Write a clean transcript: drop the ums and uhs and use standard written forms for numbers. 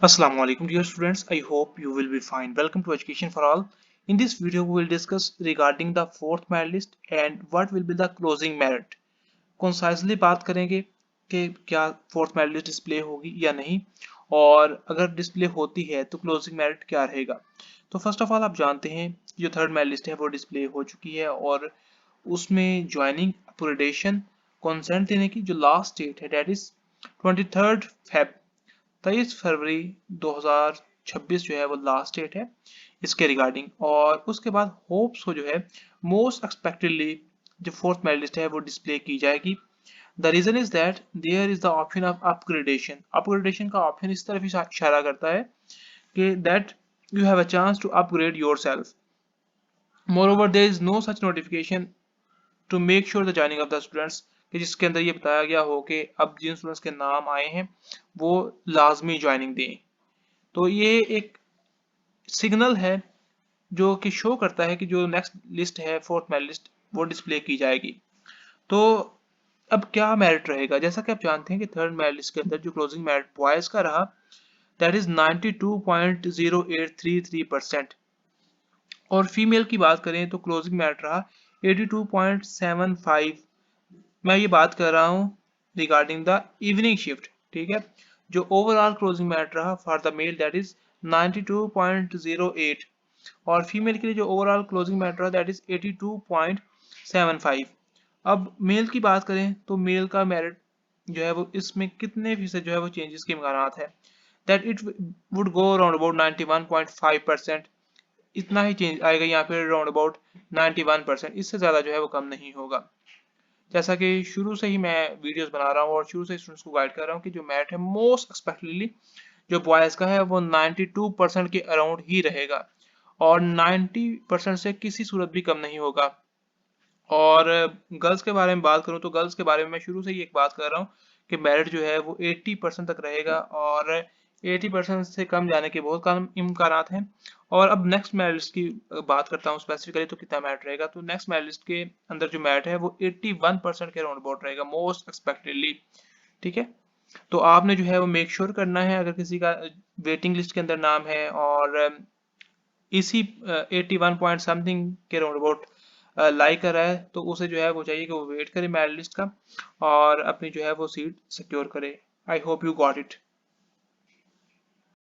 Assalamu alaikum dear students, I hope you will be fine. Welcome to Education for All. In this video we will discuss regarding the fourth merit list and what will be the closing merit. Concisely बात करेंगे कि क्या fourth merit list display होगी या नहीं, और अगर display होती है तो क्लोजिंग मेरिट क्या रहेगा। तो फर्स्ट ऑफ ऑल आप जानते हैं जो थर्ड मेरिट लिस्ट है वो डिस्प्ले हो चुकी है और उसमें ज्वाइनिंग अप्रोडेशन कॉन्सेंट देने की जो लास्ट डेट है डेट इज 23 फरवरी 2026 जो है वो लास्ट डेट है इसके रिगार्डिंग। और उसके बाद होप्स हो जो है मोस्ट एक्सपेक्टेडली जो फोर्थ मेरिट लिस्ट है वो डिस्प्ले की जाएगी। The reason is that there is the option of upgradation. Upgradation का ऑप्शन इस तरफ इशारा करता है कि that you have a chance to upgrade yourself. Moreover there is no such notification to make sure the joining of the students, कि जिसके अंदर ये बताया गया हो कि अब जिन स्टूडेंट्स के नाम आए हैं वो लाजमी ज्वाइनिंग दें। तो ये एक सिग्नल है जो कि शो करता है कि जो नेक्स्ट लिस्ट है फोर्थ मेरिट लिस्ट वो डिस्प्ले की जाएगी। तो अब क्या मेरिट रहेगा, जैसा कि आप जानते हैं कि थर्ड मेरिट लिस्ट के अंदर जो क्लोजिंग मेरिट बॉयज का रहा दैट इज 92.0833%, और फीमेल की बात करें तो क्लोजिंग मेरिट रहा 82.75। मैं ये बात कर रहा हूँ रिगार्डिंग द इवनिंग शिफ्ट, ठीक है। जो ओवरऑल क्लोजिंग मेरिट रहा for the male that is 92.08, और फीमेल के लिए जो ओवरऑल क्लोजिंग मेरिट रहा दैट इज 82.75। अब मेल की बात करें तो मेल का मेरिट जो है वो इसमें कितने फीसद जो है वो चेंजेस के इम्कान है, that it would go around about 91.5%। इतना ही चेंज आएगा यहाँ पे अराउंड अबाउट 91%, इससे ज़्यादा जो है वो कम नहीं होगा। जैसा कि शुरू से ही मैं वीडियोस बना रहा हूँ और शुरू से स्टूडेंट्स को गाइड कर रहा हूँ कि जो मेरिट है मोस्ट एक्सपेक्टेडली जो बॉयज़ का है वो 92% के अराउंड ही रहेगा और 90% से किसी सूरत भी कम नहीं होगा। और गर्ल्स के बारे में बात करूं तो गर्ल्स के बारे में मैं शुरू से ही एक बात कर रहा हूं कि मेरिट जो है वो 80% तक रहेगा और 80% से कम जाने के बहुत कम इम्कान हैं। और अब नेक्स्ट मेरिट लिस्ट की बात करता हूँ स्पेसिफिकली तो कितना मेरिट रहेगा। तो नेक्स्ट मेरिट लिस्ट के अंदर जो मेरिट है वो 81% के अराउंड अबाउट रहेगा मोस्ट एक्सपेक्टेडली, ठीक है। तो आपने जो है वो मेक श्योर करना है अगर किसी का वेटिंग लिस्ट के अंदर नाम है और इसी 81 पॉइंट समथिंग के राउंड अबाउट लाइक कर रहा है तो उसे जो है वो चाहिए कि वो वेट करे मेरिट लिस्ट का और अपनी जो है वो सीट सिक्योर करे। I hope you got it.